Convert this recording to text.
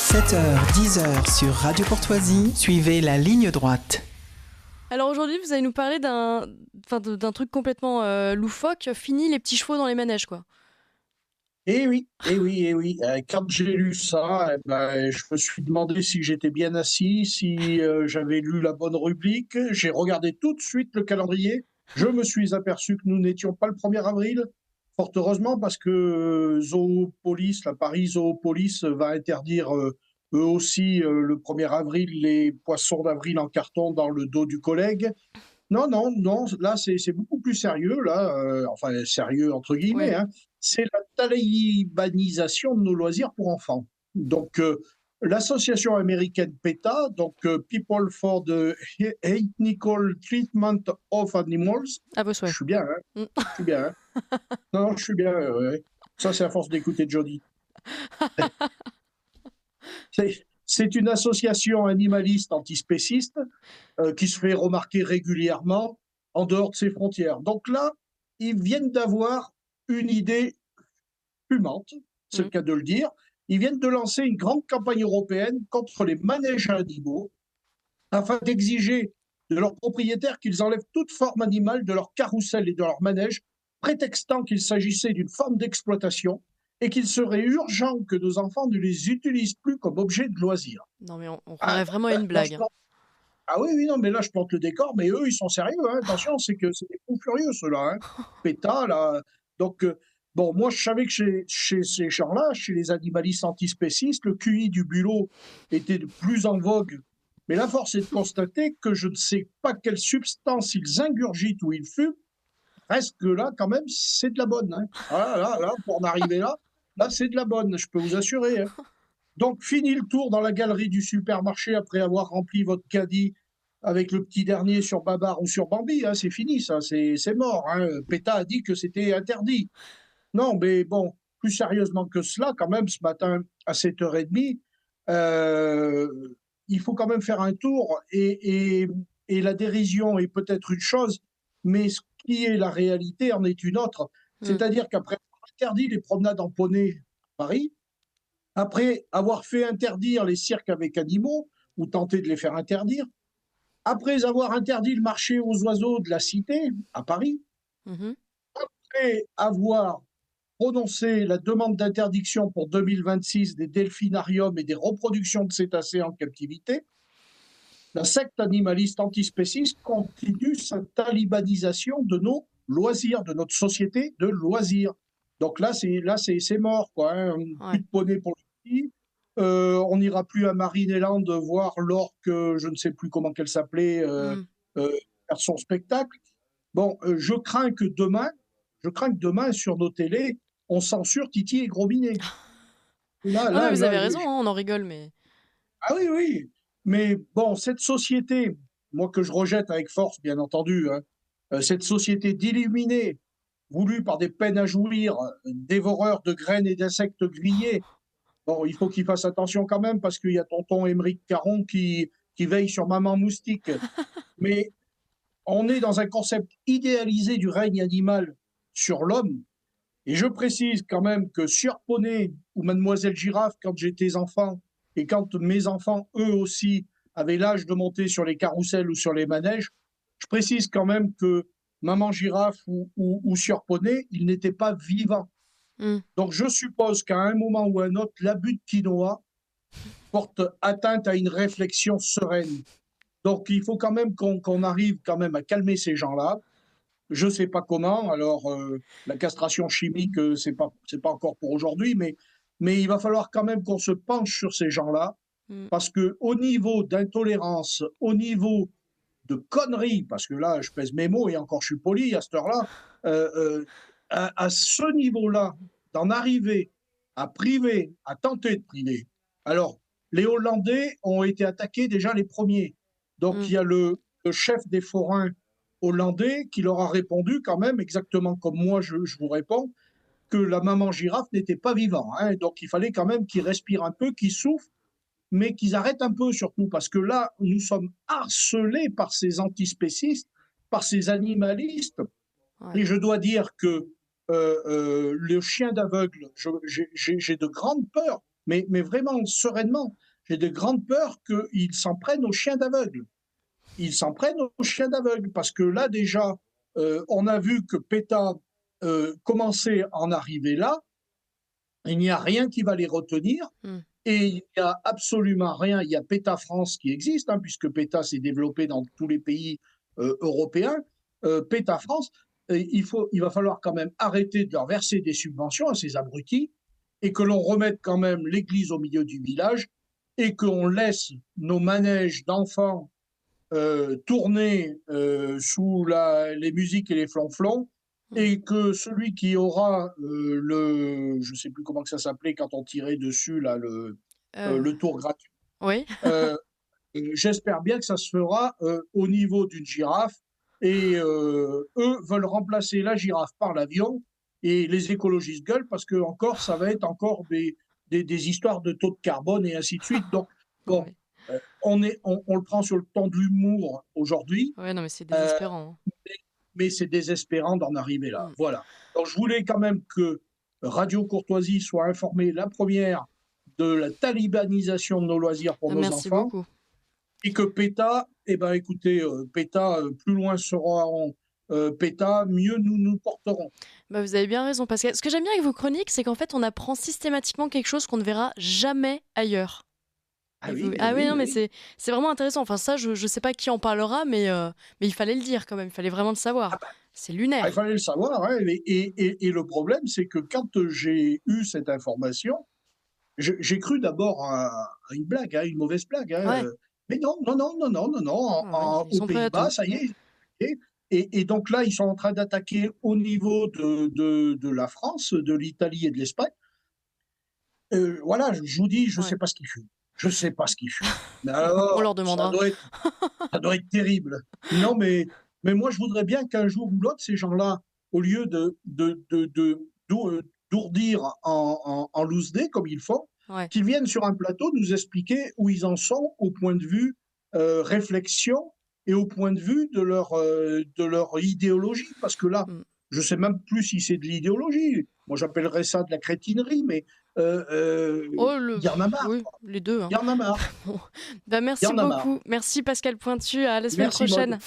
7h, 10h sur Radio Courtoisie, suivez la ligne droite. Alors aujourd'hui, vous allez nous parler d'un truc complètement loufoque. Fini les petits chevaux dans les manèges, quoi. Eh oui, eh oui, eh oui. Quand j'ai lu ça, je me suis demandé si j'étais bien assis, si j'avais lu la bonne rubrique. J'ai regardé tout de suite le calendrier. Je me suis aperçu que nous n'étions pas le 1er avril, fort heureusement, parce que Zoopolis, la Paris Zoopolis, va interdire eux aussi le 1er avril les poissons d'avril en carton dans le dos du collègue. Non, non, non, là c'est beaucoup plus sérieux, là, enfin sérieux entre guillemets, Oui. hein. C'est la talibanisation de nos loisirs pour enfants. Donc l'association américaine PETA, donc People for the Ethnical Treatment of Animals, À vos je souhaits. suis bien, hein, Mm. je suis bien, hein. Non, non, je suis bien, ouais. Ça c'est à force d'écouter Jody. C'est une association animaliste antispéciste qui se fait remarquer régulièrement en dehors de ses frontières. Donc là, ils viennent d'avoir une idée fumante, c'est le cas de le dire. Ils viennent de lancer une grande campagne européenne contre les manèges animaux afin d'exiger de leurs propriétaires qu'ils enlèvent toute forme animale de leur carrousel et de leur manège, prétextant qu'il s'agissait d'une forme d'exploitation et qu'il serait urgent que nos enfants ne les utilisent plus comme objet de loisir. Non mais on Ah, croirait vraiment à une là, je blague. plante- ah oui, oui, non, mais là, je plante le décor, mais eux, ils sont sérieux, hein. Attention, c'est des fous furieux, ceux-là, hein. PETA, là. Donc, bon, moi, je savais que chez ces gens-là, chez les animalistes antispécistes, le QI du bulot était de plus en vogue. Mais la force est de constater que je ne sais pas quelle substance ils ingurgitent ou ils fument. Reste que là, quand même, c'est de la bonne, hein. Ah, là, pour en arriver là, c'est de la bonne, je peux vous assurer, hein. Donc, fini le tour dans la galerie du supermarché après avoir rempli votre caddie avec le petit dernier sur Babar ou sur Bambi, hein, c'est fini, ça, c'est mort, hein. PETA a dit que c'était interdit. Non, mais bon, plus sérieusement que cela, quand même, ce matin à 7h30, euh, il faut quand même faire un tour et la dérision est peut-être une chose, mais ce qui est la réalité en est une autre. Mm. C'est-à-dire qu'après avoir interdit les promenades en poney à Paris, après avoir fait interdire les cirques avec animaux, ou tenter de les faire interdire, après avoir interdit le marché aux oiseaux de la Cité, à Paris, Mhm. après avoir prononcé la demande d'interdiction pour 2026 des delphinariums et des reproductions de cétacés en captivité, la secte animaliste antispéciste continue sa talibanisation de nos loisirs, de notre société de loisirs. Donc là c'est mort, quoi, hein. Ouais. Plus de poney pour le petit. On n'ira plus à Marineland voir l'orque, je ne sais plus comment qu'elle s'appelait, Mm. faire son spectacle. Bon, je crains que demain sur nos télés, on censure Titi et Gros Minet. Là, Non mais là, vous avez là, raison, hein, on en rigole, mais... ah oui, oui. Mais bon, cette société, moi que je rejette avec force, bien entendu, hein, cette société d'illuminés, voulue par des peines à jouir, dévoreurs de graines et d'insectes grillés, bon, il faut qu'ils fassent attention quand même parce qu'il y a tonton Émeric Caron qui veille sur maman moustique. Mais on est dans un concept idéalisé du règne animal sur l'homme. Et je précise quand même que sur Poney ou Mademoiselle Girafe, quand j'étais enfant, et quand mes enfants, eux aussi, avaient l'âge de monter sur les carrousels ou sur les manèges, je précise quand même que Maman Girafe ou sur Poney, ils n'étaient pas vivants. Mm. Donc je suppose qu'à un moment ou à un autre, l'abus de quinoa porte atteinte à une réflexion sereine. Donc il faut quand même qu'on arrive quand même à calmer ces gens-là. Je ne sais pas comment. Alors, la castration chimique, c'est pas encore pour aujourd'hui, mais il va falloir quand même qu'on se penche sur ces gens-là, Mm. parce que au niveau d'intolérance, au niveau de conneries, parce que là, je pèse mes mots et encore je suis poli à cette heure-là, euh, euh, à ce niveau-là, d'en arriver à priver, à tenter de priver. Alors, les Hollandais ont été attaqués déjà les premiers. Donc, Mm. il y a le chef des forains hollandais qui leur a répondu quand même, exactement comme moi je vous réponds, que la maman girafe n'était pas vivant, hein. Donc, il fallait quand même qu'ils respirent un peu, qu'ils souffrent, mais qu'ils arrêtent un peu surtout, parce que là, nous sommes harcelés par ces antispécistes, par ces animalistes. Ouais. Et je dois dire que le chien d'aveugle, j'ai de grandes peurs, mais vraiment sereinement. J'ai de grandes peurs qu'ils s'en prennent aux chiens d'aveugle. Ils s'en prennent aux chiens d'aveugle parce que là déjà, on a vu que PETA commençait à en arriver là. Il n'y a rien qui va les retenir. Mm. Et il n'y a absolument rien. Il y a PETA France qui existe, hein, puisque PETA s'est développé dans tous les pays européens. PETA France, il va falloir quand même arrêter de leur verser des subventions à ces abrutis et que l'on remette quand même l'église au milieu du village et qu'on laisse nos manèges d'enfants tourner sous les musiques et les flonflons et que celui qui aura je ne sais plus comment que ça s'appelait quand on tirait dessus là, Euh, le tour gratuit, oui. j'espère bien que ça se fera au niveau d'une girafe et eux veulent remplacer la girafe par l'avion et les écologistes gueulent parce que encore ça va être encore des histoires de taux de carbone et ainsi de suite. Donc bon, Ouais. on le prend sur le ton de l'humour aujourd'hui, Ouais, non, mais c'est euh, désespérant. mais c'est désespérant d'en arriver là. Mm. Voilà. Donc je voulais quand même que Radio Courtoisie soit informée, la première, de la talibanisation de nos loisirs pour nos Merci enfants, beaucoup. et que PETA, eh ben écoutez, PETA, plus loin seront PETA, mieux nous nous porterons. Bah, vous avez bien raison, parce que ce que j'aime bien avec vos chroniques, c'est qu'en fait, on apprend systématiquement quelque chose qu'on ne verra jamais ailleurs. Ah Et oui, ah oui, oui, non, mais oui. c'est vraiment intéressant. Enfin, ça, je sais pas qui en parlera, mais il fallait le dire quand même. Il fallait vraiment le savoir. C'est Il lunaire. fallait le savoir, hein, et le problème, c'est que quand j'ai eu cette information, j'ai cru d'abord à une blague, hein, une mauvaise blague, hein, Ouais. mais non, non, non, non, non, non, non, Ah ouais, ils aux sont prêts à Pays-Bas, tout. ça y est. Et donc là, ils sont en train d'attaquer au niveau de la France, de l'Italie et de l'Espagne. Voilà, je vous dis, je ne Ouais. sais pas ce qu'ils fument. Je ne sais pas ce qu'ils fument. Mais On leur alors, demandera. ça doit être terrible. Non, mais moi, je voudrais bien qu'un jour ou l'autre, ces gens-là, au lieu d'ourdir en loose day, comme ils font, Ouais. qu'ils viennent sur un plateau nous expliquer où ils en sont au point de vue réflexion et au point de vue de leur idéologie. Parce que là, Mm. je ne sais même plus si c'est de l'idéologie. Moi, j'appellerais ça de la crétinerie, mais Oh, il y en a marre. oui, les deux. Hein. Il y en a marre. Bah, Il y merci en a marre. beaucoup. Merci Pascal Pointu. À la semaine Merci, Maud. prochaine.